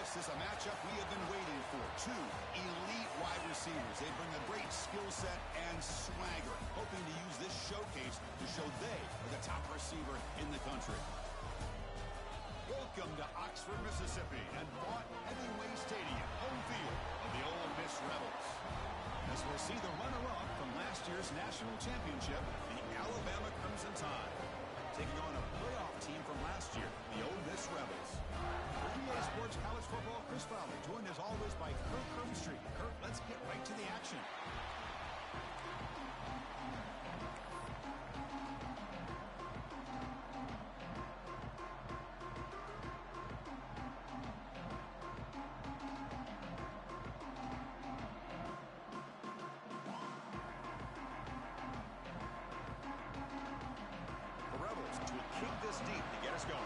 This is a matchup we have been waiting for. Two elite wide receivers. They bring a great skill set and swagger, hoping to use this showcase to show they are the top receiver in the country. Welcome to Oxford, Mississippi, and Vaught Hemingway Stadium, home field of the Ole Miss Rebels. As we'll see the runner-up from last year's national championship, the Alabama Crimson Tide, taking on a playoff team from last year, the Ole Miss Rebels. For EA Sports College Football, Chris Fowler, joined as always by Kurt Kirkstreet. Kurt, let's get right to the action. This deep to get us going.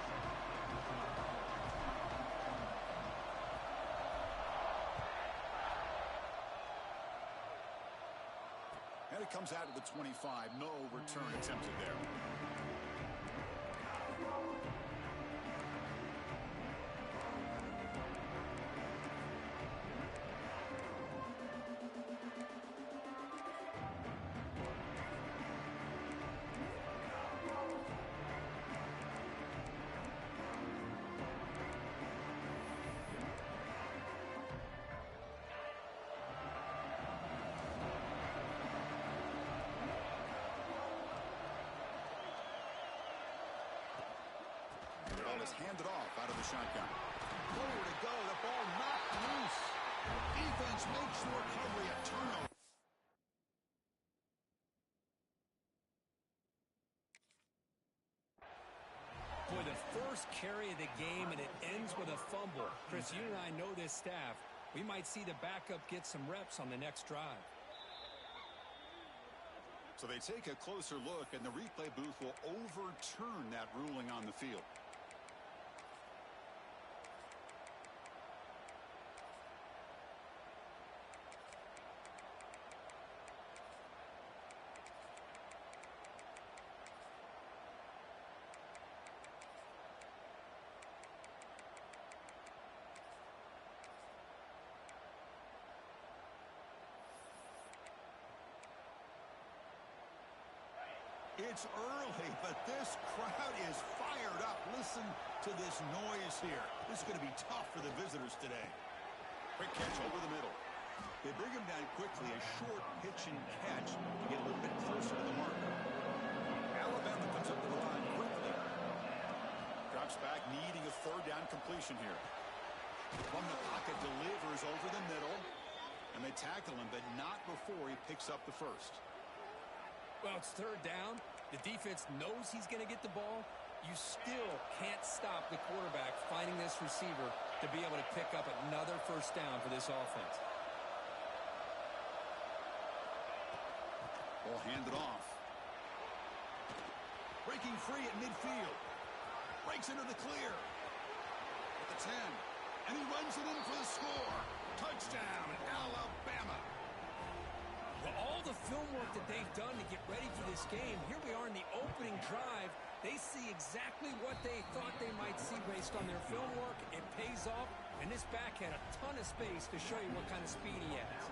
And it comes out of the 25. No return attempted there. Is handed off out of the shotgun. Nowhere to go. The ball knocked loose. Defense makes the recovery a turnover. Boy, the first carry of the game, and it ends with a fumble. Chris, you and I know this staff. We might see the backup get some reps on the next drive. So they take a closer look, and the replay booth will overturn that ruling on the field. It's early, but this crowd is fired up. Listen to this noise here. This is going to be tough for the visitors today. Quick catch over the middle. They bring him down quickly, a short pitch and catch to get a little bit closer to the marker. Alabama comes up to the line quickly. Drops back, needing a third down completion here. From the pocket, delivers over the middle. And they tackle him, but not before he picks up the first. Well, it's third down. The defense knows he's going to get the ball. You still can't stop the quarterback finding this receiver to be able to pick up another first down for this offense. Ball handed off. Breaking free at midfield. Breaks into the clear. At the 10. And he runs it in for the score. Touchdown, Alabama. Well, all the film work that they've done to get ready for this game, here we are in the opening drive. They see exactly what they thought they might see based on their film work. It pays off, and this back had a ton of space to show you what kind of speed he has.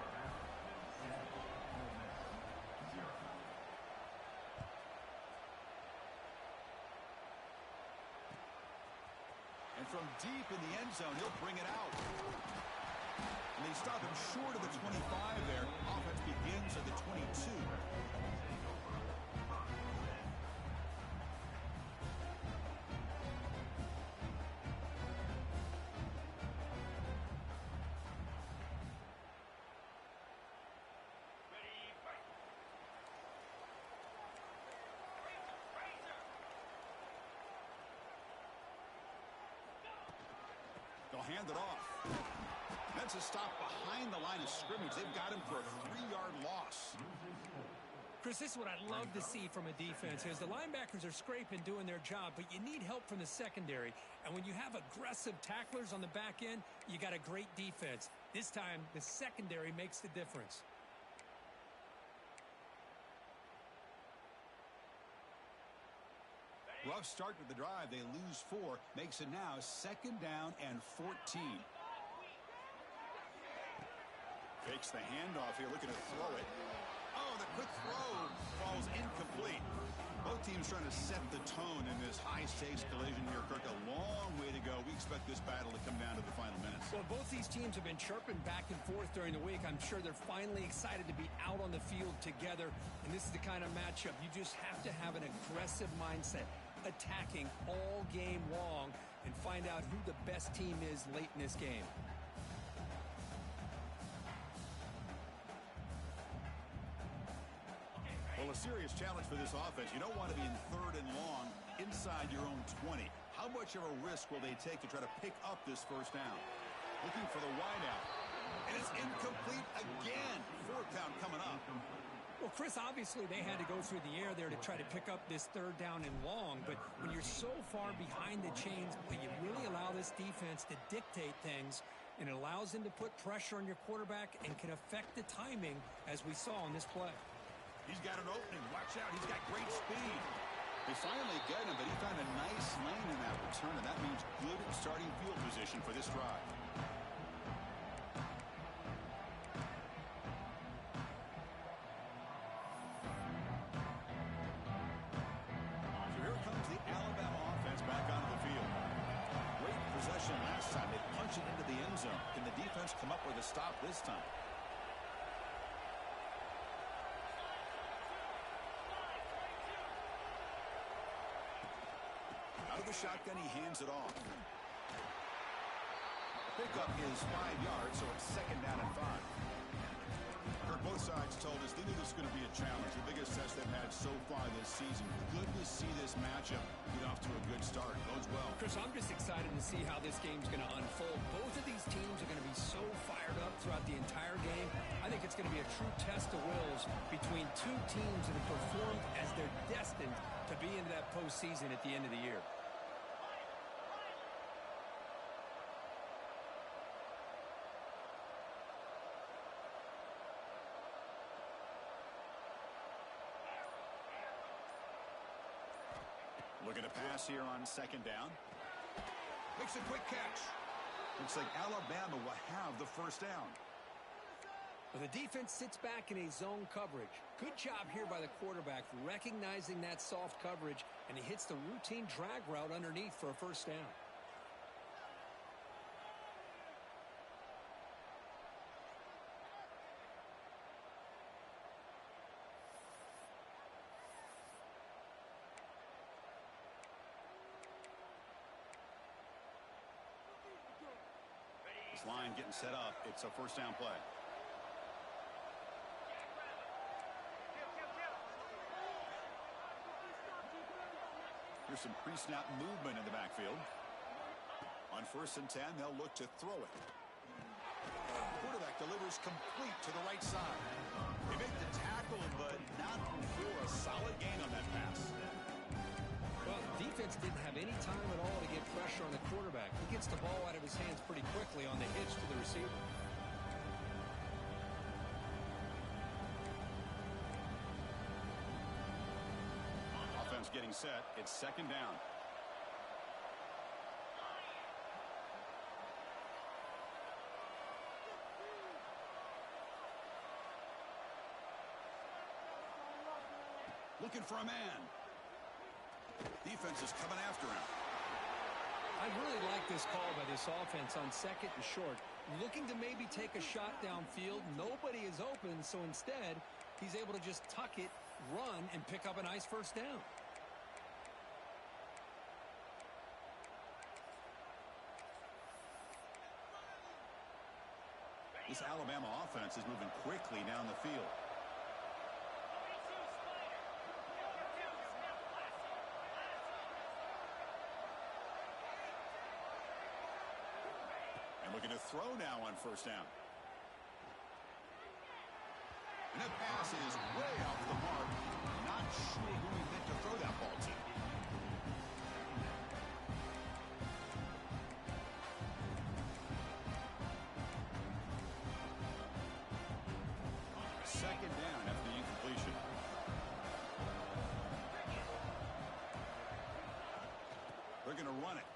And from deep in the end zone, he'll bring it out. And they stop him short of the 25 there. Offense begins at the 22. They'll hand it off. That's a stop behind the line of scrimmage. They've got him for a 3-yard loss. Chris, this is what I love to see from a defense is the linebackers are scraping, doing their job, but you need help from the secondary. And when you have aggressive tacklers on the back end, you got a great defense. This time, the secondary makes the difference. Rough start to the drive. They lose 4. Makes it now 2nd down and 14. Fakes the handoff here, looking to throw it. Oh, the quick throw falls incomplete. Both teams trying to set the tone in this high-stakes collision here, Kirk. A long way to go. We expect this battle to come down to the final minutes. Well, both these teams have been chirping back and forth during the week. I'm sure they're finally excited to be out on the field together. And this is the kind of matchup you just have to have an aggressive mindset, attacking all game long, and find out who the best team is late in this game. Well, a serious challenge for this offense. You don't want to be in 3rd and long inside your own 20. How much of a risk will they take to try to pick up this first down? Looking for the wideout. And it's incomplete again. 4th down coming up. Well, Chris, obviously they had to go through the air there to try to pick up this 3rd down and long. But when you're so far behind the chains, you really allow this defense to dictate things. And it allows them to put pressure on your quarterback and can affect the timing, as we saw on this play. He's got an opening. Watch out. He's got great speed. They finally get him, but he found a nice lane in that return, and that means good starting field position for this drive. So here comes the Alabama offense back onto the field. Great possession last time. They punched it into the end zone. Can the defense come up with a stop this time? The shotgun, he hands it off. Pickup is 5 yards, so it's 2nd down and 5. Kirk, both sides told us they knew this was going to be a challenge, the biggest test they've had so far this season. Good to see this matchup get off to a good start. Bodes well. Chris, I'm just excited to see how this game's going to unfold. Both of these teams are going to be so fired up throughout the entire game. I think it's going to be a true test of wills between two teams that have performed as they're destined to be into that postseason at the end of the year. Looking to pass here on 2nd down. Makes a quick catch. Looks like Alabama will have the first down. Well, the defense sits back in a zone coverage. Good job here by the quarterback recognizing that soft coverage, and he hits the routine drag route underneath for a first down. This line getting set up. It's a first down play. Here's some pre-snap movement in the backfield. On 1st and 10, they'll look to throw it. Quarterback delivers complete to the right side. They make the tackle, but not before a solid gain on that pass. Well, defense didn't have any time at all to get pressure on the quarterback. He gets the ball out of his hands pretty quickly on the hitch to the receiver. Offense getting set. It's 2nd down. Looking for a man. Defense is coming after him. I really like this call by this offense on 2nd and short. Looking to maybe take a shot downfield. Nobody is open, so instead, he's able to just tuck it, run, and pick up a nice first down. This Alabama offense is moving quickly down the field. Looking to throw now on 1st down. And that pass is way off the mark. Not sure who he meant to throw that ball to. Second down after the incompletion. They're going to run it.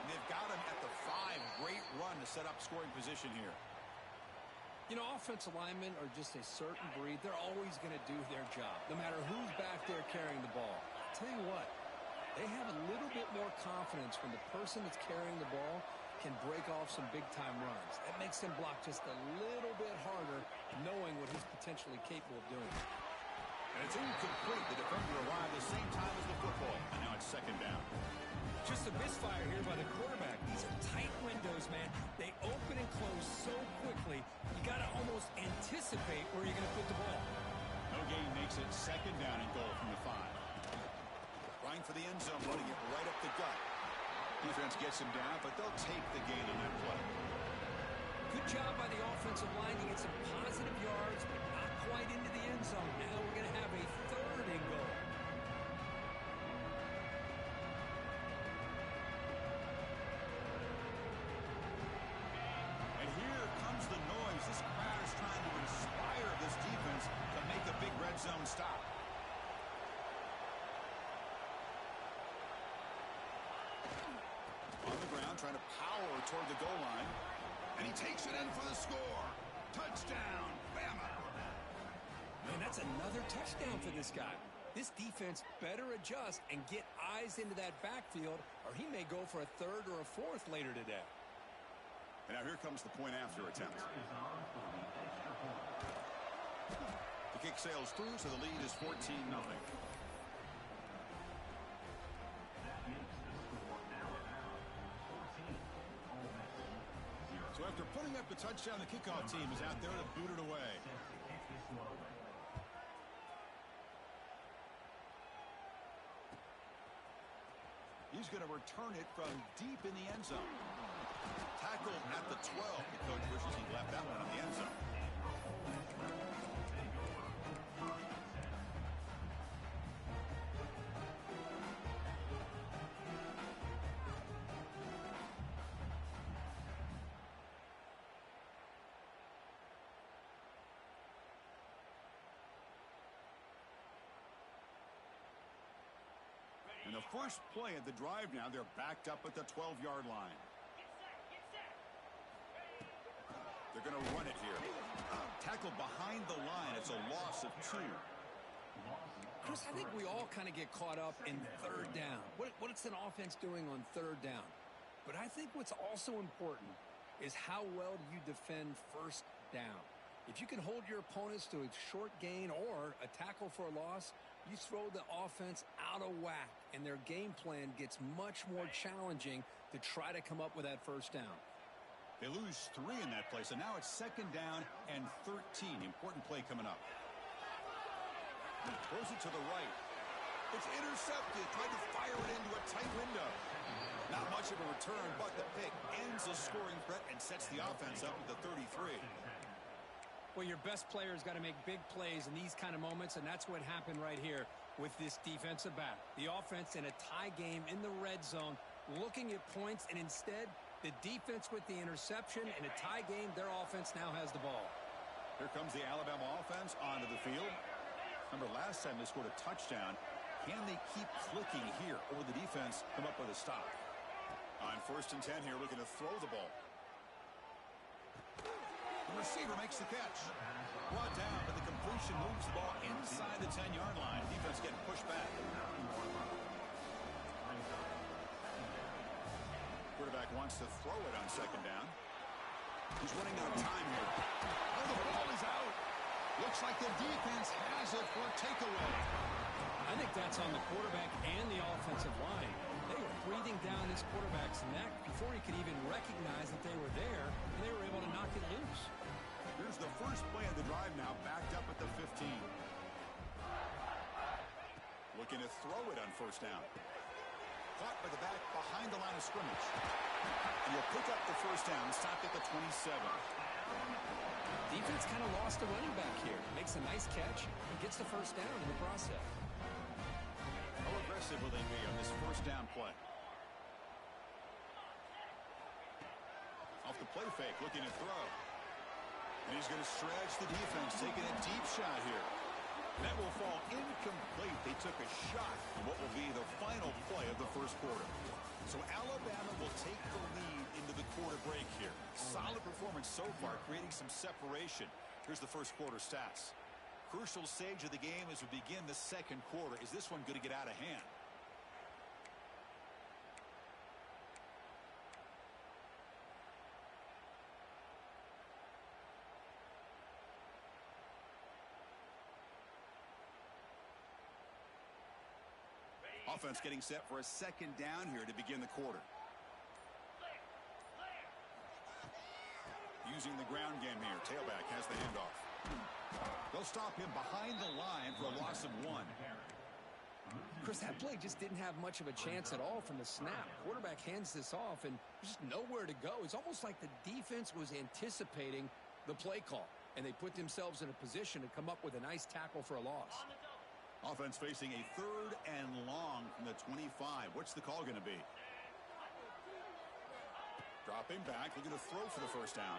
They've got him at the 5 drive. Great run to set up scoring position here. You know, offensive linemen are just a certain breed. They're always going to do their job, no matter who's back there carrying the ball. I'll tell you what, they have a little bit more confidence when the person that's carrying the ball can break off some big-time runs. That makes them block just a little bit harder, knowing what he's potentially capable of doing. And it's incomplete. The defender arrived the same time as the football, and now it's second down. Just a misfire here by the quarterback. These are tight windows, man. They open and close so quickly, you got to almost anticipate where you're going to put the ball. No gain makes it second down and goal from the 5. Trying for the end zone, running it right up the gut. Defense gets him down, but they'll take the gain on that play. Good job by the offensive line to get some positive yards, but not quite into the end zone. Now we're going to have a 3rd and goal. And here comes the noise. This crowd is trying to inspire this defense to make a big red zone stop. On the ground, trying to power toward the goal line. And he takes it in for the score. Touchdown, Bama. Man, that's another touchdown for this guy. This defense better adjust and get eyes into that backfield, or he may go for a 3rd or a 4th later today. And now here comes the point after attempt. The kick sails through, so the lead is 14-0. So after putting up the touchdown, the kickoff team is out there to boot it away. He's going to return it from deep in the end zone. Tackled at the 12. The coach wishes he left that one in the end zone. And the first play of the drive now, they're backed up at the 12-yard line. They're going to run it here. Tackled behind the line. It's a loss of 2. Chris, I think we all kind of get caught up in 3rd down. What's an offense doing on 3rd down? But I think what's also important is how well do you defend 1st down. If you can hold your opponents to a short gain or a tackle for a loss, you throw the offense out of whack, and their game plan gets much more challenging to try to come up with that 1st down. They lose 3 in that play, so now it's second down and 13. Important play coming up. Throws it to the right. It's intercepted. Tried to fire it into a tight window. Not much of a return, but the pick ends the scoring threat and sets the offense up at the 33. Well, your best player's got to make big plays in these kind of moments, and that's what happened right here with this defensive back. The offense in a tie game in the red zone, looking at points, and instead, the defense with the interception. In a tie game, their offense now has the ball. Here comes the Alabama offense onto the field. Remember, last time they scored a touchdown. Can they keep clicking here, or the defense come up with a stop? On 1st and 10 here, looking to throw the ball. The receiver makes the catch. Brought down, but the completion moves the ball inside the 10-yard line. Defense getting pushed back. Quarterback wants to throw it on second down. He's running out of time here. Oh, the ball is out. Looks like the defense has it for a takeaway. I think that's on the quarterback and the offensive line. They were breathing down this quarterback's neck before he could even recognize that they were there, and they were able to knock it loose. Here's the first play of the drive now, backed up at the 15. Looking to throw it on 1st down. Caught by the back behind the line of scrimmage. And he'll pick up the 1st down, stopped at the 27. Defense kind of lost a running back here. Makes a nice catch and gets the 1st down in the process. How aggressive will they be on this 1st down play? Off the play fake, looking to throw. And he's going to stretch the defense, taking a deep shot here. That will fall incomplete. They took a shot in what will be the final play of the 1st quarter. So Alabama will take the lead into the quarter break here. Solid performance so far, creating some separation. Here's the first quarter stats. Crucial stage of the game as we begin the second quarter. Is this one going to get out of hand? Offense getting set for a second down here to begin the quarter. Using the ground game here. Tailback has the handoff. They'll stop him behind the line for a loss of 1. Chris, that play just didn't have much of a chance at all from the snap. Quarterback hands this off, and there's just nowhere to go. It's almost like the defense was anticipating the play call, and they put themselves in a position to come up with a nice tackle for a loss. Offense facing a 3rd and long from the 25. What's the call going to be? Dropping back, looking to throw for the first down.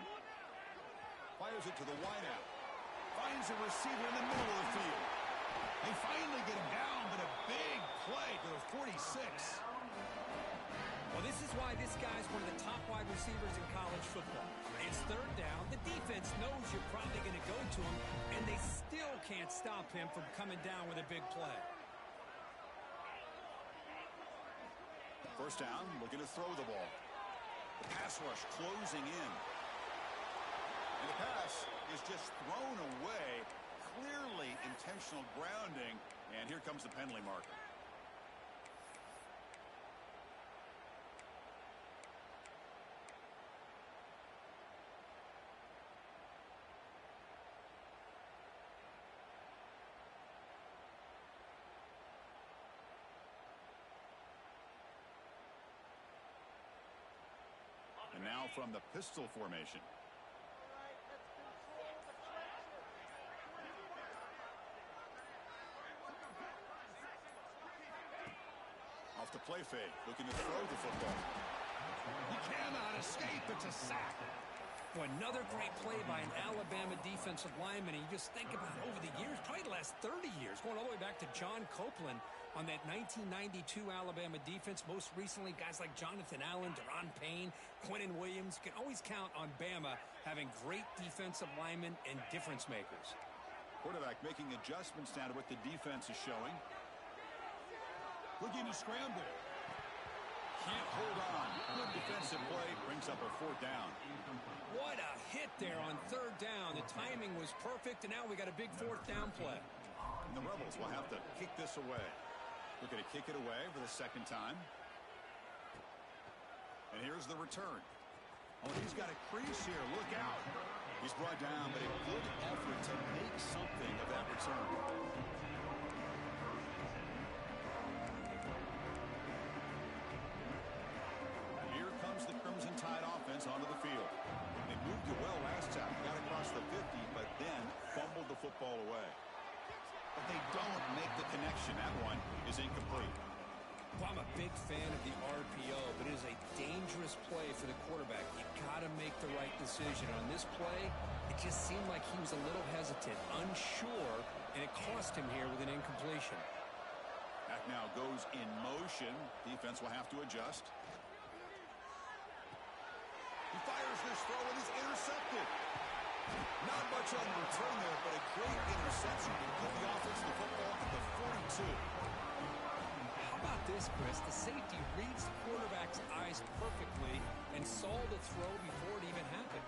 Fires it to the wideout. Finds a receiver in the middle of the field. They finally get him down, but a big play to the 46. Well, this is why this guy's one of the top wide receivers in college football. It's 3rd down. The defense knows you're probably going to go to him, and they still can't stop him from coming down with a big play. First down, looking to throw the ball. The pass rush closing in. And the pass is just thrown away. Clearly intentional grounding. And here comes the penalty marker. And now from the pistol formation. Off the play fake, looking to throw the football. He cannot escape. It's a sack. Well, another great play by an Alabama defensive lineman. And you just think about it over the years, probably the last 30 years, going all the way back to John Copeland on that 1992 Alabama defense. Most recently, guys like Jonathan Allen, Deron Payne, Quentin Williams. You can always count on Bama having great defensive linemen and difference makers. Quarterback making adjustments now to what the defense is showing. Looking to scramble. Can't hold on. Good defensive play. Brings up a 4th down. What a hit there on 3rd down. The timing was perfect, and now we got a big 4th down play. And the Rebels will have to kick this away. Looking to kick it away for the 2nd time. And here's the return. Oh, he's got a crease here. Look out. He's brought down, but a good effort to make something of that return. Here comes the Crimson Tide offense onto the field. They moved it well last time. Got across the 50, but then fumbled the football away. But they don't make the connection. That one is incomplete. Well, I'm a big fan of the RPO, but it is a dangerous play for the quarterback. You've got to make the right decision. On this play, it just seemed like he was a little hesitant, unsure, and it cost him here with an incompletion. Back now goes in motion. Defense will have to adjust. He fires this throw and is intercepted. Not much on the return there, but a great interception to put the offense the football at the 42. How about this, Chris? The safety reads the quarterback's eyes perfectly and saw the throw before it even happened.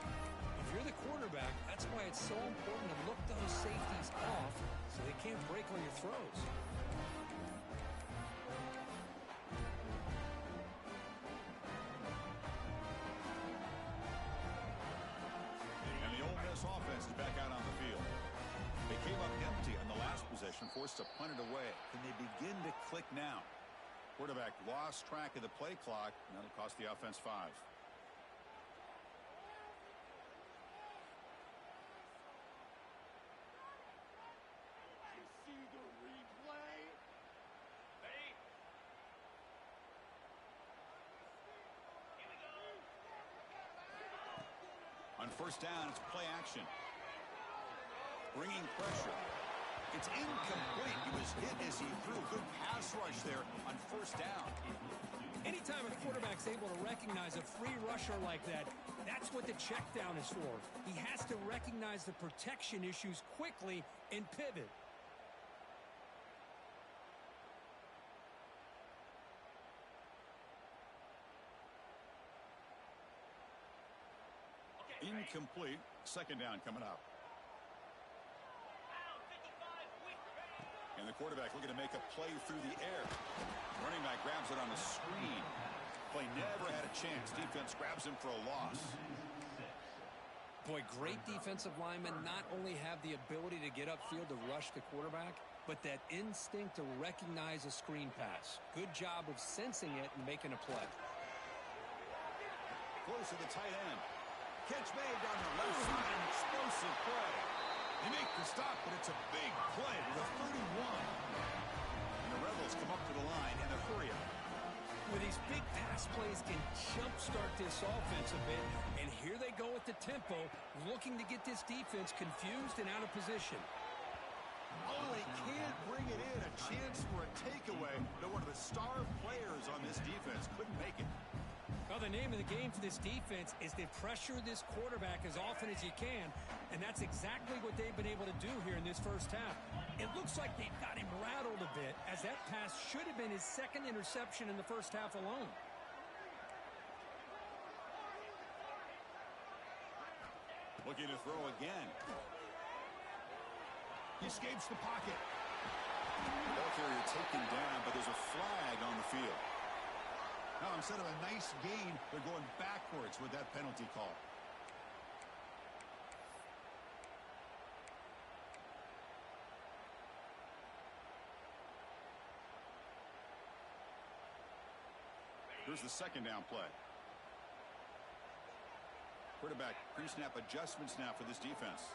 If you're the quarterback, that's why it's so important to look those safeties off so they can't break on your throws. Offense is back out on the field. They came up empty on the last possession, forced to punt it away. Can they begin to click now? Quarterback lost track of the play clock, and that'll cost the offense 5. See the replay. On first down, it's play action. Bringing pressure. It's incomplete. He was hit as he threw. Good pass rush there on first down. Anytime a quarterback's able to recognize a free rusher like that, that's what the check down is for. He has to recognize the protection issues quickly and pivot. Incomplete. Second down coming up. And the quarterback looking to make a play through the air. Running back grabs it on the screen. Play never had a chance. Defense grabs him for a loss. Boy, great defensive linemen not only have the ability to get upfield to rush the quarterback, but that instinct to recognize a screen pass. Good job of sensing it and making a play. Close to the tight end. Catch made down the left side. An explosive play. They make the stop, but it's a big play with a 31. And the Rebels come up to the line in a hurry up. With these big pass plays can jumpstart this offense a bit. And here they go at the tempo, looking to get this defense confused and out of position. Oh, they can't bring it in. A chance for a takeaway. But one of the star players on this defense couldn't make it. Well, the name of the game for this defense is to pressure this quarterback as often as you can, and that's exactly what they've been able to do here in this first half. It looks like they've got him rattled a bit, as that pass should have been his second interception in the first half alone. Looking to throw again. He escapes the pocket. Ball carrier taken down, but there's a flag on the field. Now, instead of a nice gain, they're going backwards with that penalty call. Here's the second down play. Quarterback pre-snap adjustments now for this defense.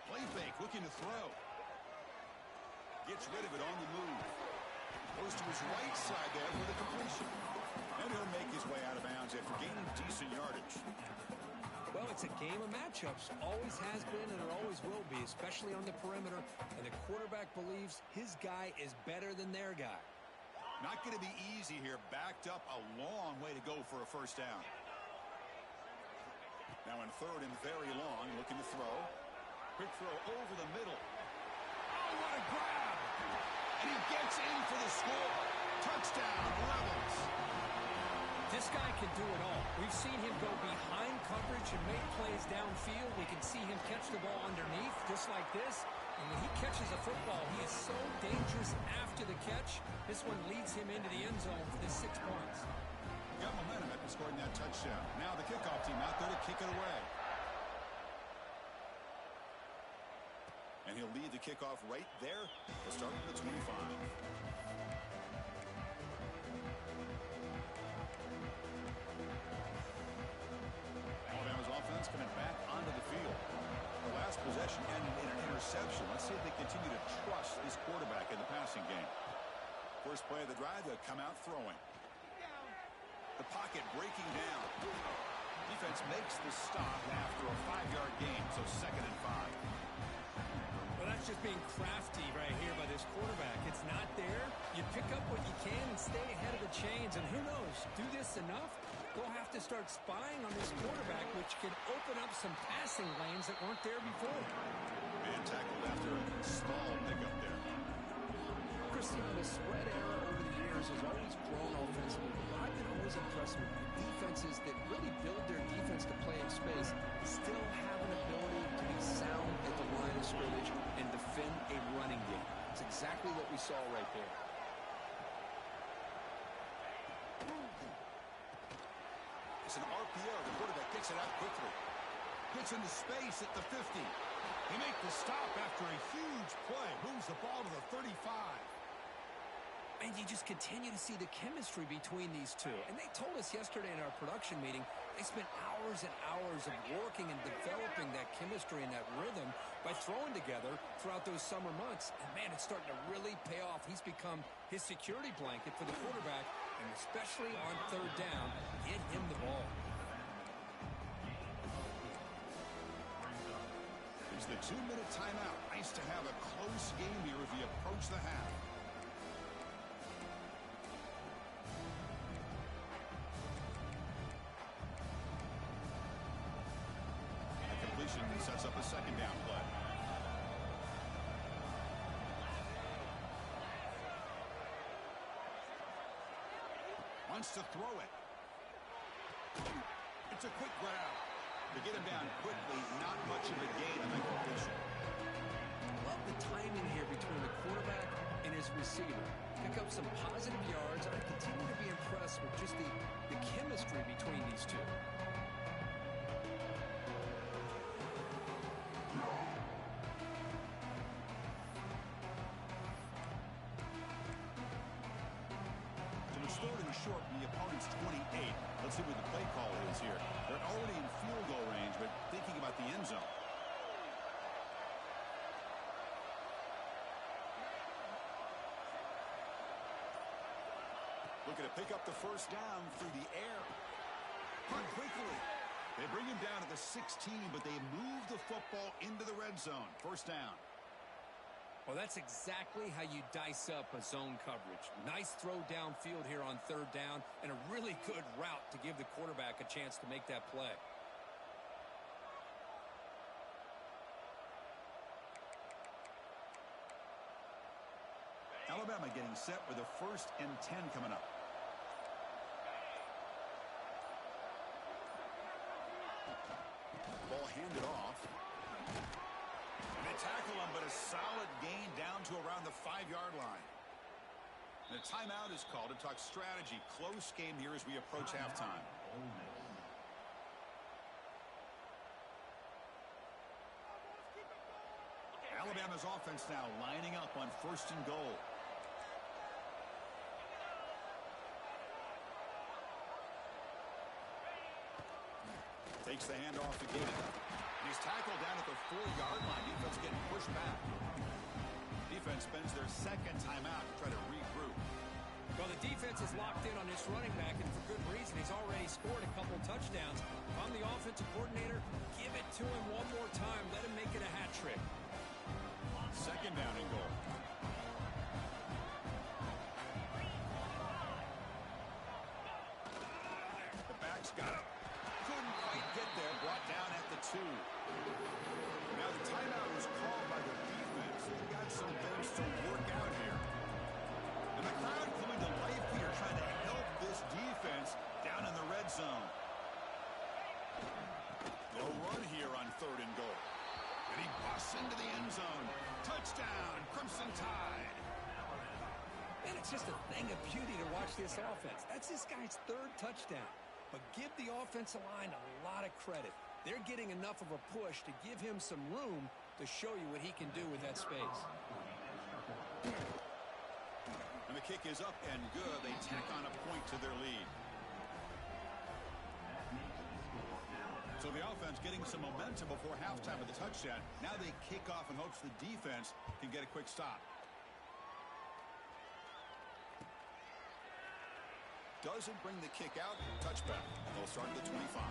Play fake, looking to throw. Gets rid of it on the move. Goes to his right side there for the completion. And he'll make his way out of bounds after gaining decent yardage. Well, it's a game of matchups. Always has been and it always will be, especially on the perimeter. And the quarterback believes his guy is better than their guy. Not going to be easy here. Backed up a long way to go for a first down. Now in third and very long, looking to throw. Quick throw over the middle. Oh, what a grab! And he gets in for the score. Touchdown, Rebels. This guy can do it all. We've seen him go behind coverage and make plays downfield. We can see him catch the ball underneath, just like this. And when he catches a football, he is so dangerous after the catch. This one leads him into the end zone for the 6 points. Got momentum after scoring that touchdown. Now the kickoff team out there to kick it away. And he'll lead the kickoff right there. We'll start at the 25. Alabama's offense coming back onto the field. The last possession ended in an interception. Let's see if they continue to trust this quarterback in the passing game. First play of the drive, they'll come out throwing. The pocket breaking down. Defense makes the stop after a 5-yard gain, so 2nd and 5. Well, that's just being crafty right here by this quarterback. It's not there. You pick up what you can and stay ahead of the chains. And who knows, do this enough, they'll have to start spying on this quarterback, which could open up some passing lanes that weren't there before. Man tackled after a small pickup there. Christian, the spread era over the years has always grown offensively. But I've been always impressed with defenses that really build their defense to play in space, still have an ability to be sound at the line of scrimmage and defend a running game. It's exactly what we saw right there. It's an RPO. The quarterback gets it out quickly. Gets into space at the 50. They make the stop after a huge play. Moves the ball to the 35. And you just continue to see the chemistry between these two. And they told us yesterday in our production meeting, they spent hours and hours of working and developing that chemistry and that rhythm by throwing together throughout those summer months. And, man, it's starting to really pay off. He's become his security blanket for the quarterback, and especially on third down, get him the ball. It's the 2-minute timeout. Nice to have a close game here as we approach the half. the second down play. Wants to throw it. It's a quick grab. To get him down quickly, not much of a gain on that completion. Love the timing here between the quarterback and his receiver. Pick up some positive yards, and I continue to be impressed with just the chemistry between these two. So it's third and short from the opponent's 28. Let's see what the play call is here. They're already in field goal range, but thinking about the end zone. Looking to pick up the first down through the air. Run quickly. They bring him down at the 16, but they move the football into the red zone. First down. Well, that's exactly how you dice up a zone coverage. Nice throw downfield here on third down, and a really good route to give the quarterback a chance to make that play. Alabama getting set with a 1st and 10 coming up. Ball handed off. They tackle him, but a solid gain down to around the 5-yard line. And a timeout is called to talk strategy. Close game here as we approach halftime. Alabama's offense now lining up on 1st and goal. Takes the handoff again. He's tackled down at the 4-yard line. Defense getting pushed back. Defense spends their second timeout to try to regroup. Well, the defense is locked in on this running back, and for good reason. He's already scored a couple touchdowns. If I'm the offensive coordinator, give it to him one more time. Let him make it a hat trick. Second down and goal. The back's got it. Couldn't quite get there. Brought down at the 2. Now the timeout was called by the defense. They've got some things to work out here. And the crowd coming to life here, trying to help this defense down in the red zone. They'll run here on 3rd and goal. And he busts into the end zone. Touchdown, Crimson Tide. And it's just a thing of beauty to watch this offense. That's this guy's 3rd touchdown. But give the offensive line a lot of credit. They're getting enough of a push to give him some room to show you what he can do with that space. And the kick is up and good. They tack on a point to their lead. So the offense getting some momentum before halftime with the touchdown. Now they kick off in hopes the defense can get a quick stop. Doesn't bring the kick out. Touchback. They'll start at the 25.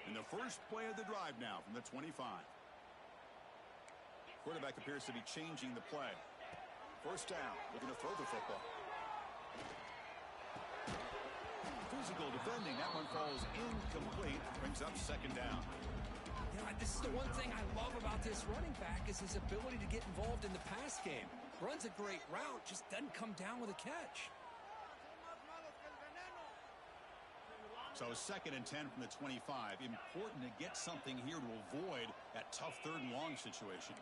In the first play of the drive now from the 25. Quarterback appears to be changing the play. First down, looking to throw the football. Physical defending. That one falls incomplete. Brings up second down. You know, this is the one thing I love about this running back is his ability to get involved in the pass game. Runs a great route, just doesn't come down with a catch. So 2nd and 10 from the 25. Important to get something here to avoid that tough 3rd and long situation.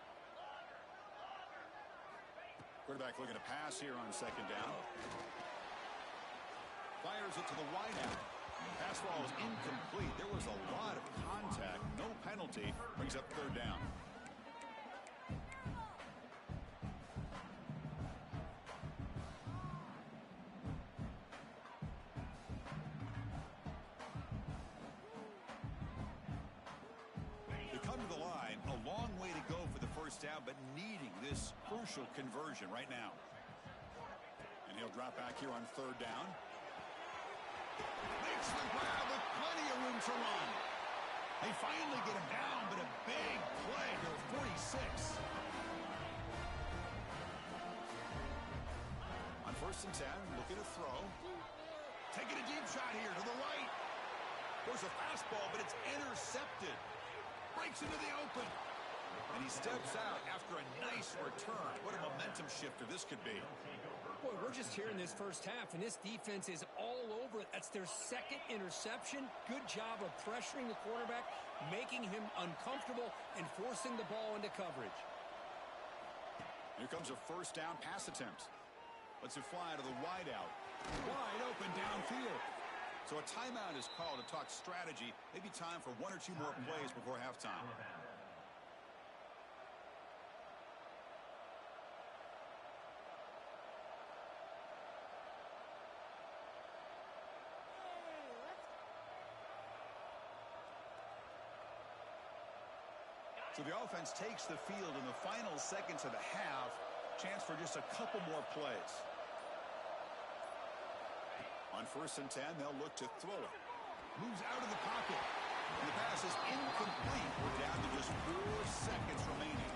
Quarterback looking to pass here on 2nd down. Fires it to the wideout. Pass ball is incomplete. There was a lot of contact. No penalty. Brings up 3rd down. They come to the line. A long way to go for the first down, but needing this crucial conversion right now. And he'll drop back here on 3rd down. Makes the grab with plenty of room to run. They finally get him down, but a big play to the 46. On 1st and 10, looking to throw. Taking a deep shot here to the right. There's a fastball, but it's intercepted. Breaks into the open. And he steps out after a nice return. What a momentum shifter this could be. Boy, we're just here in this first half, and this defense is all over it. That's their second interception. Good job of pressuring the quarterback, making him uncomfortable, and forcing the ball into coverage. Here comes a 1st down pass attempt. Lets it fly to the wideout. Wide open downfield. So a timeout is called to talk strategy. Maybe time for 1 or 2 more plays before halftime. So the offense takes the field in the final seconds of the half. Chance for just a couple more plays. On 1st and 10, they'll look to throw it. Moves out of the pocket. And the pass is incomplete. We're down to just 4 seconds remaining.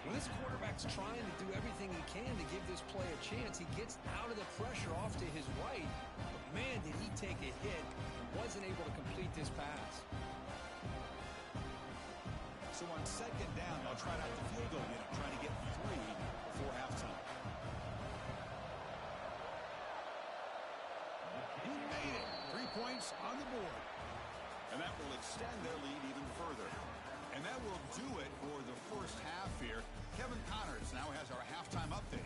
Well, this quarterback's trying to do everything he can to give this play a chance. He gets out of the pressure off to his right. But, man, did he take a hit and wasn't able to complete this pass. So on 2nd down, they'll try out the field goal unit, trying to get 3 before halftime. He made it. 3 points on the board. And that will extend their lead even further. And that will do it for the first half here. Kevin Connors now has our halftime update.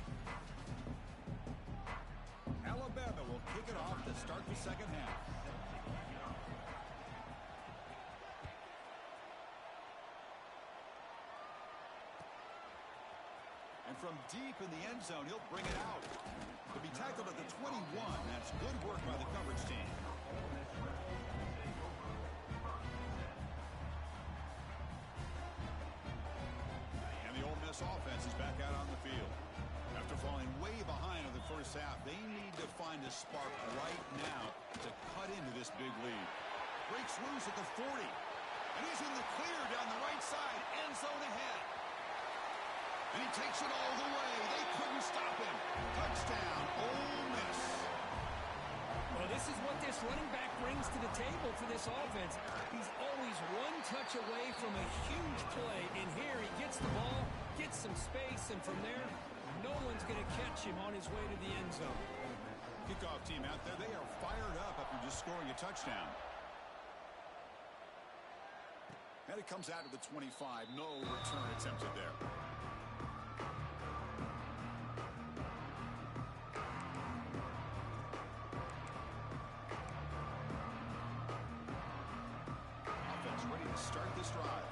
Alabama will kick it off to start the second half. And from deep in the end zone, he'll bring it out. He'll be tackled at the 21. That's good work by the coverage team. And the Ole Miss offense is back out on the field. After falling way behind in the first half, they need to find a spark right now to cut into this big lead. Breaks loose at the 40. And he's in the clear down the right side. End zone ahead. And he takes it all the way. They couldn't stop him. Touchdown, Ole Miss. Well, this is what this running back brings to the table for this offense. He's always one touch away from a huge play. And here he gets the ball, gets some space, and from there, no one's going to catch him on his way to the end zone. Kickoff team out there, they are fired up after just scoring a touchdown. And it comes out to the 25. No return attempted there. Start this drive.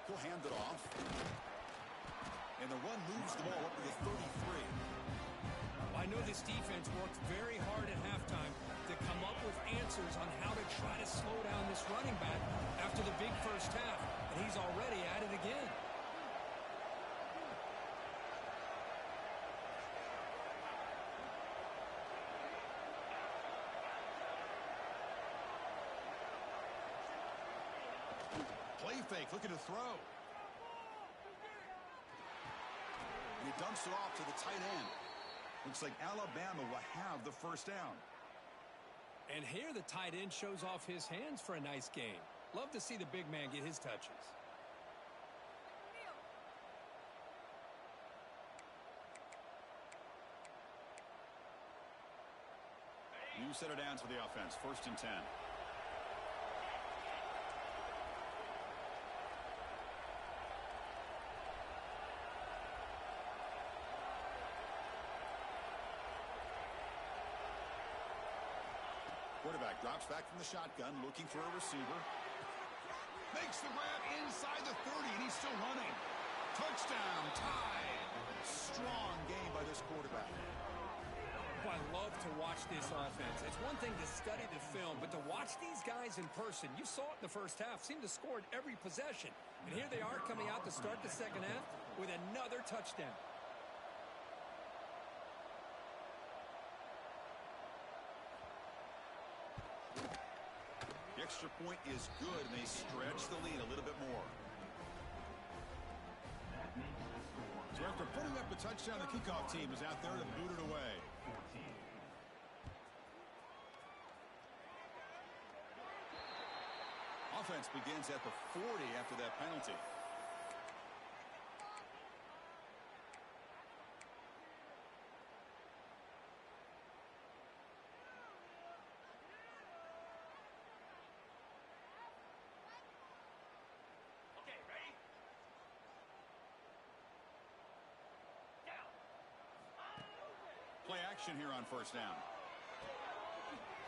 He'll hand it off. And the run moves the ball up to the 33. I know this defense worked very hard at halftime to come up with answers on how to try to slow down this running back after the big first half. And he's already at it again. Play fake, looking to throw. And he dumps it off to the tight end. Looks like Alabama will have the first down. And here the tight end shows off his hands for a nice game. Love to see the big man get his touches. New set of downs for the offense. 1st and 10. Quarterback drops back from the shotgun, looking for a receiver. Makes the grab inside the 30, and he's still running. Touchdown, tied. Strong game by this quarterback. Oh, I love to watch this offense. It's one thing to study the film, but to watch these guys in person, you saw it in the first half, seemed to score at every possession. And here they are coming out to start the second half with another touchdown. extra point is good, and they stretch the lead a little bit more. So after putting up a touchdown, the kickoff team is out there to boot it away. Offense begins at the 40 after that penalty. Play action here on first down.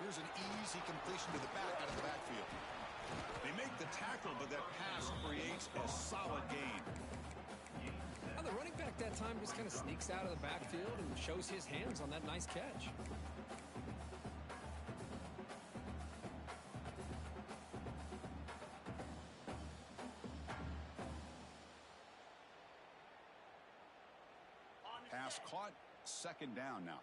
Here's an easy completion to the back out of the backfield. They make the tackle, but that pass creates a solid gain. Well, the running back that time just kind of sneaks out of the backfield and shows his hands on that nice catch. Pass caught. Second down now.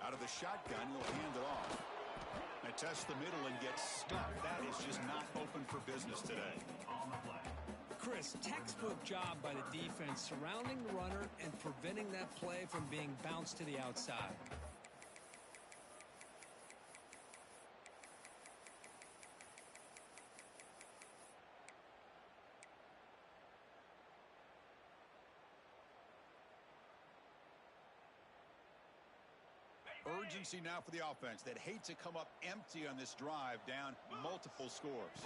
Out of the shotgun, he'll hand it off. They test the middle and get stuck. That is just not open for business today. Chris, textbook job by the defense surrounding the runner and preventing that play from being bounced to the outside. Urgency now for the offense that hate to come up empty on this drive, down multiple scores.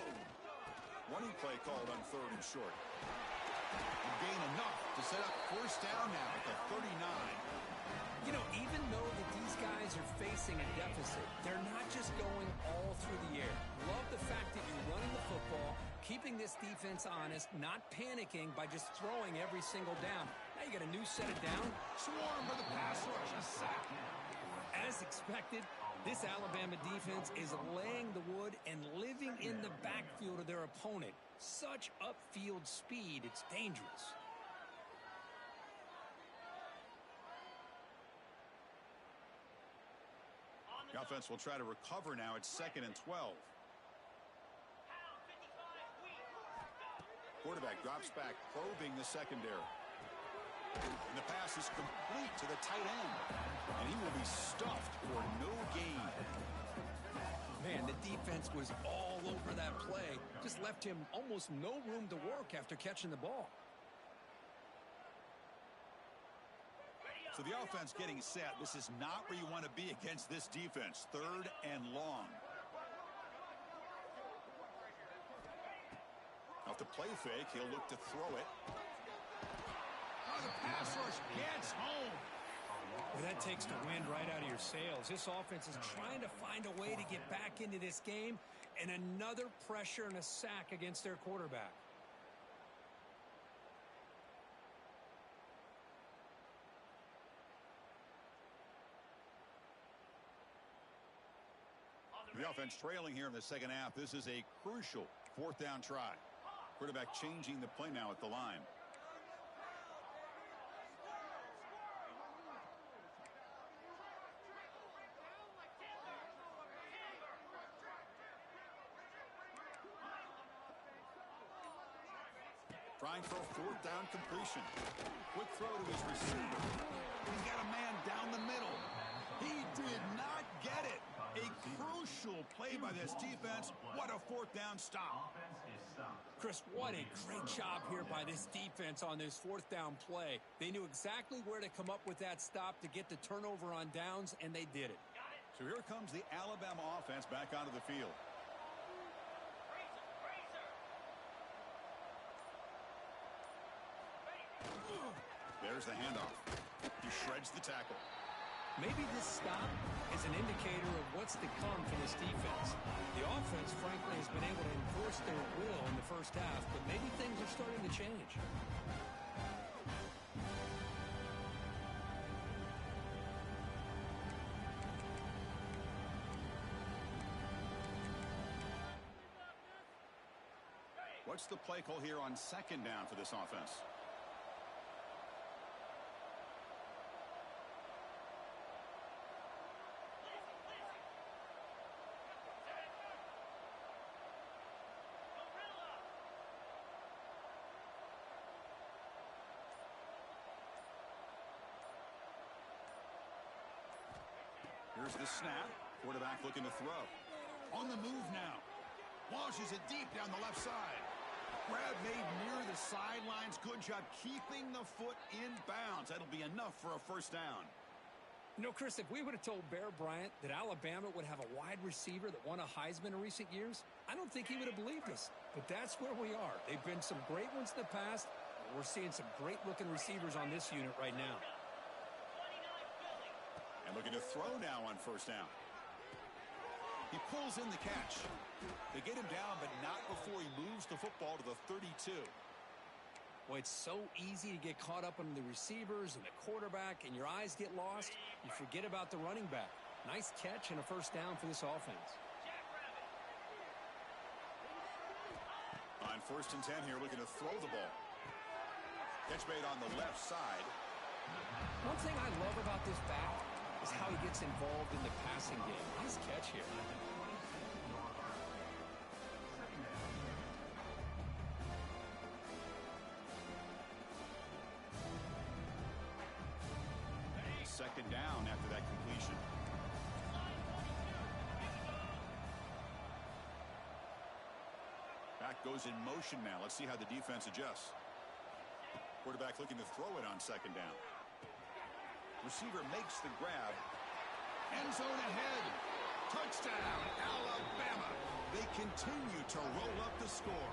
Running play called on 3rd and short. And gain enough to set up first down now at the 39. You know, even though that these guys are facing a deficit, they're not just going all through the air. Love the fact that you're running the football, keeping this defense honest, not panicking by just throwing every single down. Now you got a new set of down. Swarm for the pass rush, a sack. As expected, this Alabama defense is laying the wood and living in the backfield of their opponent. Such upfield speed, it's dangerous. The offense will try to recover now. It's 2nd and 12. Quarterback drops back, probing the secondary. And the pass is complete to the tight end. And he will be stuffed for no gain. Man, the defense was all over that play. Just left him almost no room to work after catching the ball. So the offense getting set. This is not where you want to be against this defense. 3rd and long. Off the play fake, he'll look to throw it. Oh, the pass rush gets home. Well, that takes the wind right out of your sails. This offense is trying to find a way to get back into this game, and another pressure and a sack against their quarterback. The offense trailing here in the second half. This is a crucial 4th down try. Quarterback changing the play now at the line. Trying for a 4th down completion. Quick throw to his receiver. He's got a man down the middle. He did not get it. A crucial play by this defense. What a 4th down stop. Chris, what a great job here by this defense on this 4th down play. They knew exactly where to come up with that stop to get the turnover on downs, and they did it. So here comes the Alabama offense back onto the field. There's the handoff. He shreds the tackle. Maybe this stop is an indicator of what's to come for this defense. The offense, frankly, has been able to enforce their will in the first half, but maybe things are starting to change. What's the play call here on 2nd down for this offense? Here's the snap. Quarterback looking to throw. On the move now. Launches it deep down the left side. Grab made near the sidelines. Good job keeping the foot in bounds. That'll be enough for a first down. You know, Chris, if we would have told Bear Bryant that Alabama would have a wide receiver that won a Heisman in recent years, I don't think he would have believed us. But that's where we are. They've been some great ones in the past. And we're seeing some great-looking receivers on this unit right now. And looking to throw now on first down. He pulls in the catch. They get him down, but not before he moves the football to the 32. Well, it's so easy to get caught up on the receivers and the quarterback, and your eyes get lost. You forget about the running back. Nice catch and a first down for this offense. On 1st and 10 here, looking to throw the ball. Catch made on the left side. One thing I love about this back is how he gets involved in the passing game. Nice catch here. Second down after that completion. Back goes in motion now. Let's see how the defense adjusts. Quarterback looking to throw it on second down. Receiver makes the grab. End zone ahead. Touchdown, Alabama. They continue to roll up the score.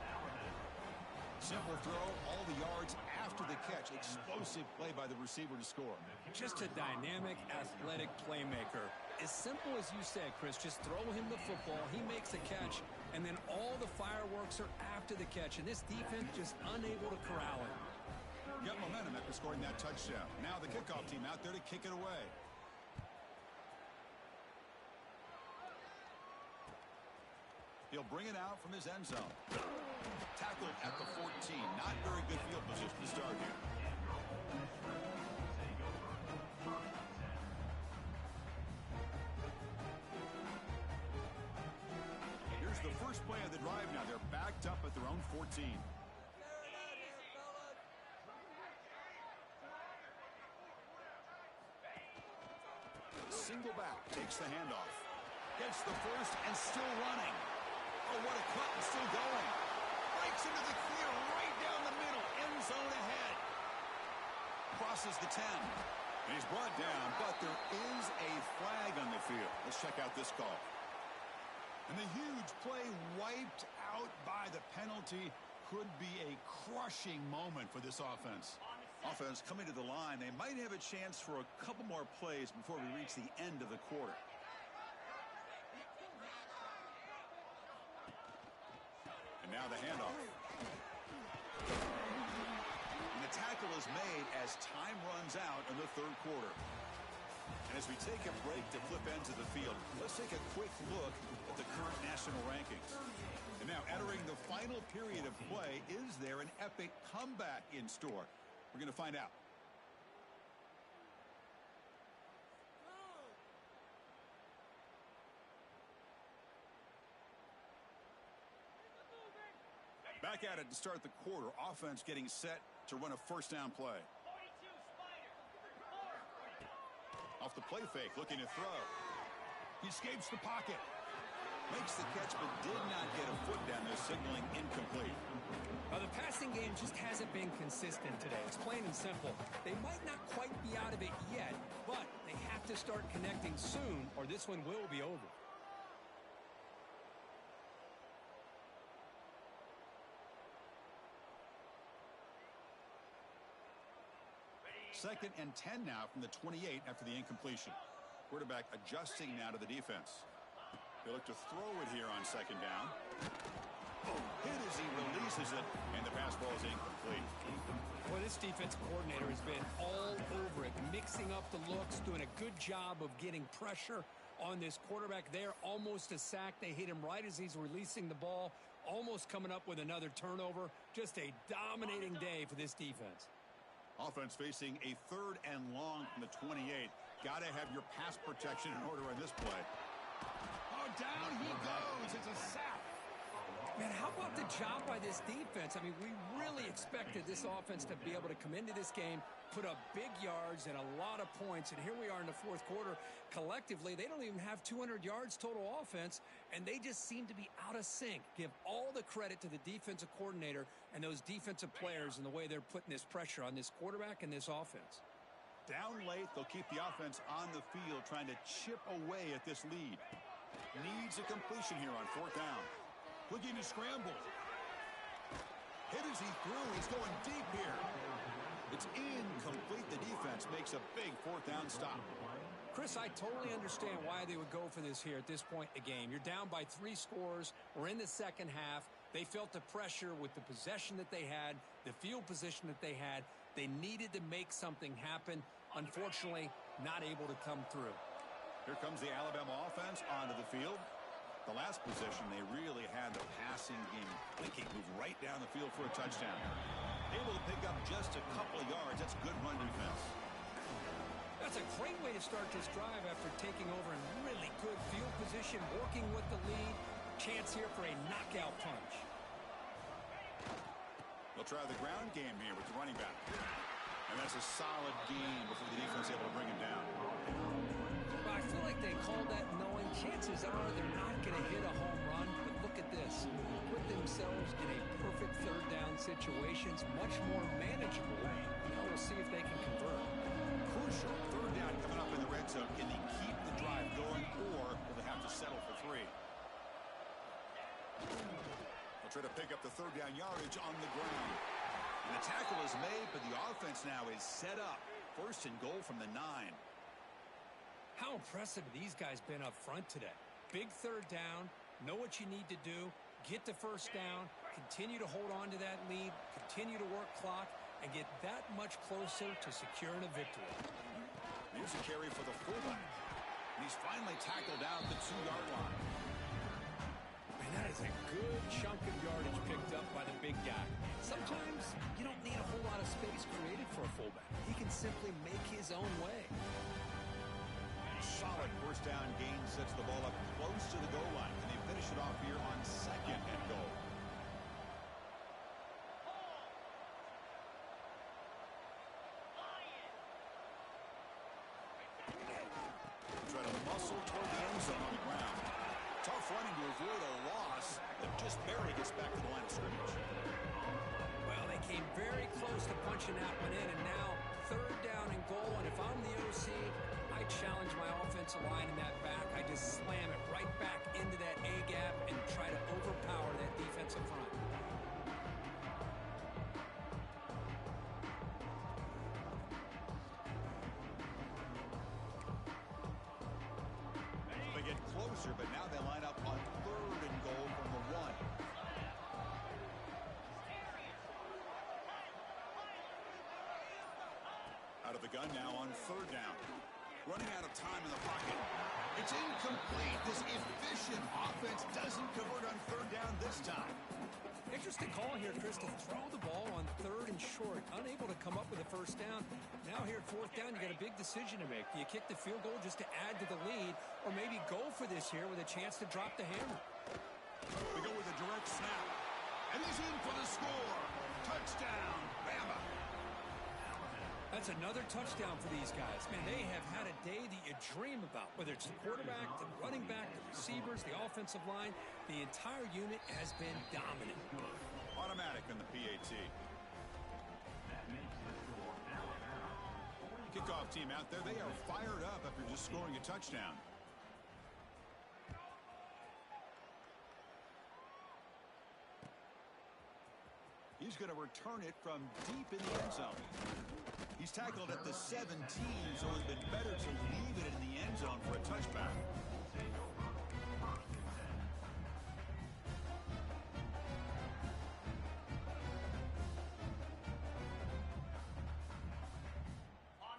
Simple throw, all the yards after the catch. Explosive play by the receiver to score. Just a dynamic, athletic playmaker. As simple as you said, Chris, just throw him the football. He makes a catch, and then all the fireworks are after the catch. And this defense just unable to corral it. Got momentum after scoring that touchdown. Now the kickoff team out there to kick it away. He'll bring it out from his end zone. Tackled at the 14. Not very good field position to start here. Here's the first play of the drive now. They're backed up at their own 14. Single back, takes the handoff. Gets the first and still running. Oh, what a cut and still going. Breaks into the clear right down the middle. End zone ahead. Crosses the 10. And he's brought down, but there is a flag on the field. Let's check out this call. And the huge play wiped out by the penalty could be a crushing moment for this offense. Offense coming to the line. They might have a chance for a couple more plays before we reach the end of the quarter. And now the handoff. And the tackle is made as time runs out in the third quarter. And as we take a break to flip ends of the field, let's take a quick look at the current national rankings. And now entering the final period of play, is there an epic comeback in store? We're going to find out. Back at it to start the quarter. Offense getting set to run a first down play. Off the play fake, looking to throw. He escapes the pocket. Makes the catch, but did not get a foot down there, signaling incomplete. The passing game just hasn't been consistent today. It's plain and simple. They might not quite be out of it yet, but they have to start connecting soon, or this one will be over. Second and 10 now from the 28 after the incompletion. Quarterback adjusting now to the defense. They look to throw it here on second down. Oh, hit as he releases it, and the pass ball is incomplete. Well, this defense coordinator has been all over it, mixing up the looks, doing a good job of getting pressure on this quarterback there. Almost a sack. They hit him right as he's releasing the ball, almost coming up with another turnover. Just a dominating day for this defense. Offense facing a third and long from the 28. Got to have your pass protection in order on this play. Oh, down he goes. It's a sack. Man, how about the job by this defense? I mean, we really expected this offense to be able to come into this game, put up big yards and a lot of points, and here we are in the fourth quarter. Collectively, they don't even have 200 yards total offense, and they just seem to be out of sync. Give all the credit to the defensive coordinator and those defensive players and the way they're putting this pressure on this quarterback and this offense. Down late, they'll keep the offense on the field, trying to chip away at this lead. Needs a completion here on fourth down. Looking to scramble. Hit as he threw. He's going deep here. It's incomplete. The defense makes a big fourth down stop. Chris, I totally understand why they would go for this here at this point in the game. You're down by 3 scores. We're in the second half. They felt the pressure with the possession that they had, the field position that they had. They needed to make something happen. Unfortunately, not able to come through. Here comes the Alabama offense onto the field. The last possession, they really had the passing game clicking, move right down the field for a touchdown. Able to pick up just a couple of yards. That's good run defense. That's a great way to start this drive after taking over in really good field position, working with the lead. Chance here for a knockout punch. They'll try the ground game here with the running back. And that's a solid gain before the defense is able to bring him down. Well, I feel like they called that knowing chances are they're not going to hit a home run. But look at this. Put themselves in a perfect third down situation. It's much more manageable. Now we'll see if they can convert. Crucial third down coming up in the red zone. Can they keep the drive going, or will they have to settle for 3? They'll try to pick up the third down yardage on the ground. And the tackle is made, but the offense now is set up. First and goal from the 9. How impressive have these guys been up front today? Big third down, know what you need to do, get the first down, continue to hold on to that lead, continue to work clock, and get that much closer to securing a victory. Here's a carry for the fullback. And he's finally tackled out the 2-yard line. Man, that is a good chunk of yardage picked up by the big guy. Sometimes you don't need a whole lot of space created for a fullback. He can simply make his own way. Solid first down gain sets the ball up close to the goal line. Can they finish it off here on second and goal? Try to muscle toward the end zone on the ground. Tough running to avoid a loss, but just barely gets back to the line of scrimmage. Well, they came very close to punching that one in, and now third down and goal. And if I'm the OC, I challenge my offensive line in that back. I just slam it right back into that A-gap and try to overpower that defensive front. They get closer, but now they line up on third and goal from the 1. Out of the gun now on third down. Running out of time in the pocket. It's incomplete. This efficient offense doesn't convert on third down this time. Interesting call here, Chris, to throw the ball on third and short. Unable to come up with a first down. Now here at fourth down, you got a big decision to make. Do you kick the field goal just to add to the lead, or maybe go for this here with a chance to drop the hammer? We go with a direct snap. And he's in for the score. Touchdown, Bama. That's another touchdown for these guys. Man, they have had a day that you dream about, whether it's the quarterback, the running back, the receivers, the offensive line. The entire unit has been dominant. Automatic in the PAT. Kickoff team out there, they are fired up after just scoring a touchdown. He's going to return it from deep in the end zone. He's tackled at the 17, so it's been better to leave it in the end zone for a touchback.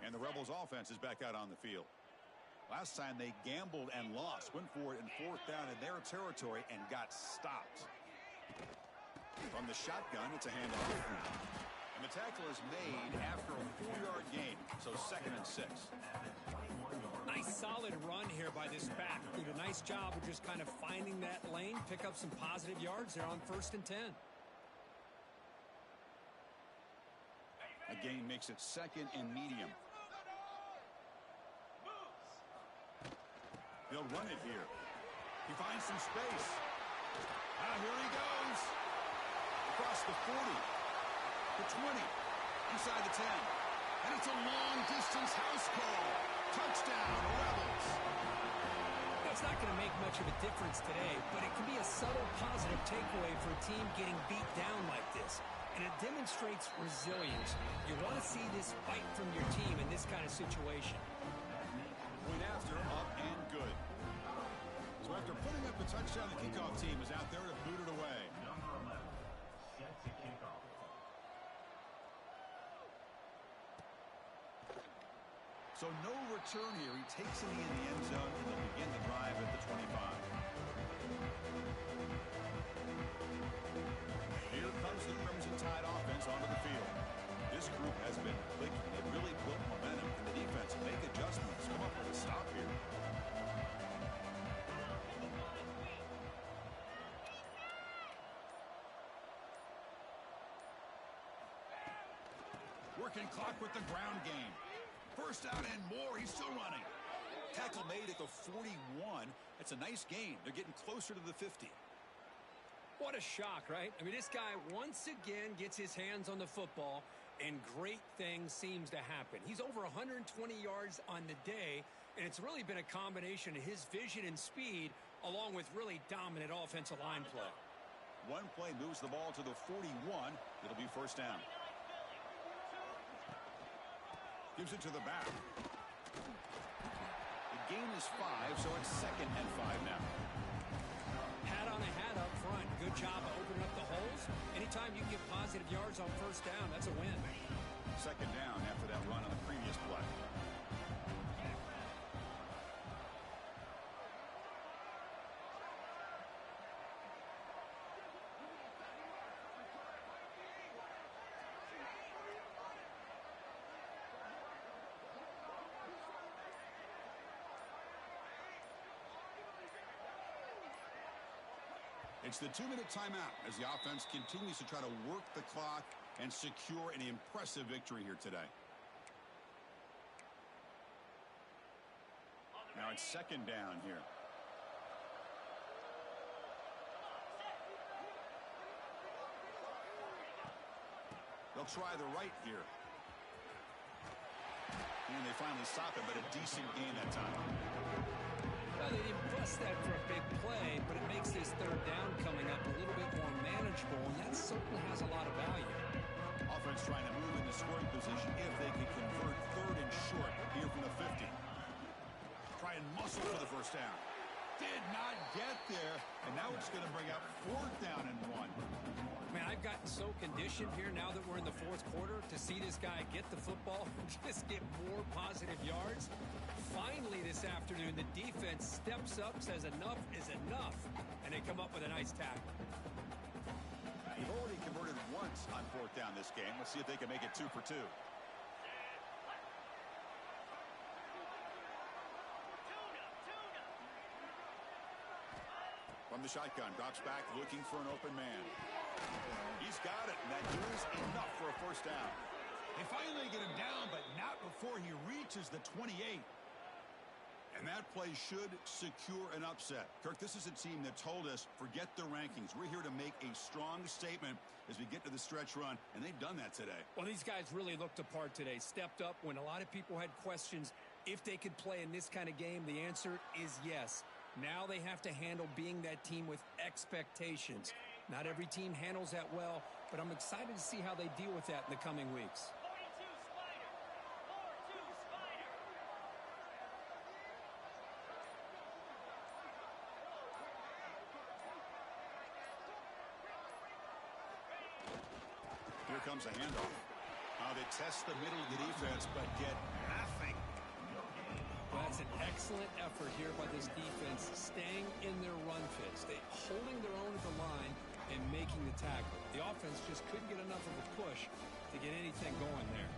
And the Rebels offense is back out on the field. Last time they gambled and lost, went for it in fourth down in their territory and got stopped. From the shotgun, it's a handoff. And the tackle is made after a 4-yard gain, so 2nd and 6. Nice solid run here by this back. Did a nice job of just kind of finding that lane, pick up some positive yards there on 1st and 10. A gain makes it 2nd and medium. They'll run it here. He finds some space. Here he goes. Across the 40. The 20. Inside the 10. And it's a long-distance house call. Touchdown, Rebels. It's not going to make much of a difference today, but it can be a subtle positive takeaway for a team getting beat down like this. And it demonstrates resilience. You want to see this fight from your team in this kind of situation. Point after, up and good. So after putting up the touchdown, the kickoff team is out there to boot it away. Number 11, set to kick off. So no return here. He takes it in the end zone, and they'll begin the drive at the 25. Here comes the Crimson Tide offense onto the field. This group has been clicking. They've really built momentum, and the defense make adjustments. Come up with a stop here. Working clock with the ground game. First out and more. He's still running. Tackle made at the 41. That's a nice gain. They're getting closer to the 50. What a shock, right? I mean, this guy once again gets his hands on the football, and great things seems to happen. He's over 120 yards on the day, and it's really been a combination of his vision and speed along with really dominant offensive line play. One play moves the ball to the 41. It'll be first down. Gives it to the back. The gain is 5, so it's 2nd and 5 now. Hat on a hat up front. Good job of opening up the holes. Anytime you get positive yards on first down, that's a win. 2nd down after that run on the previous play. It's the 2-minute timeout as the offense continues to try to work the clock and secure an impressive victory here today. Now it's 2nd down here. They'll try the right here. And they finally stop it, but a decent gain that time. Well, they didn't bust that for a big play, but it makes this 3rd down coming up a little bit more manageable, and that certainly has a lot of value. Offense trying to move into scoring position if they can convert 3rd and short here from the 50. Try and muscle for the first down. Did not get there, and now it's going to bring up 4th down and 1. Man, I've gotten so conditioned here now that we're in the 4th quarter to see this guy get the football and just get more positive yards. Finally this afternoon, the defense steps up, says enough is enough, and they come up with a nice tackle. They've already converted once on 4th down this game. Let's see if they can make it 2 for 2. From the shotgun, drops back, looking for an open man. He's got it, and that is enough for a first down. They finally get him down, but not before he reaches the 28. And that play should secure an upset. Kirk, this is a team that told us, forget the rankings. We're here to make a strong statement as we get to the stretch run, and they've done that today. Well, these guys really looked apart today, stepped up when a lot of people had questions if they could play in this kind of game. The answer is yes. Now they have to handle being that team with expectations. Not every team handles that well, but I'm excited to see how they deal with that in the coming weeks. Here comes a handoff. They test the middle of the defense, but get nothing. Well, that's an excellent effort here by this defense, staying in their run fits. They holding their own at the line and making the tackle. The offense just couldn't get enough of a push to get anything going there.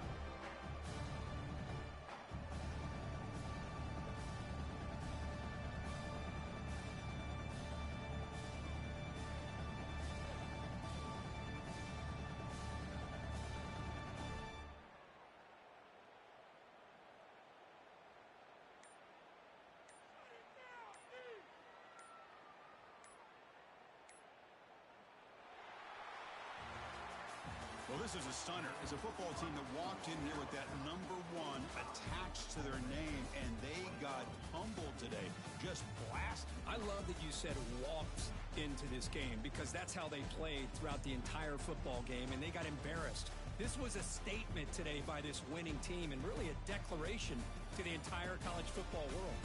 this is a stunner. It's a football team that walked in here with that number 1 attached to their name, and they got humbled today. Just blasted. I love that you said walked into this game because that's how they played throughout the entire football game, and they got embarrassed. This was a statement today by this winning team and really a declaration to the entire college football world.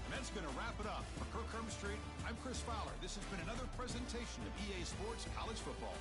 And that's going to wrap it up. For Kirk Street, I'm Chris Fowler. This has been another presentation of EA Sports College Football.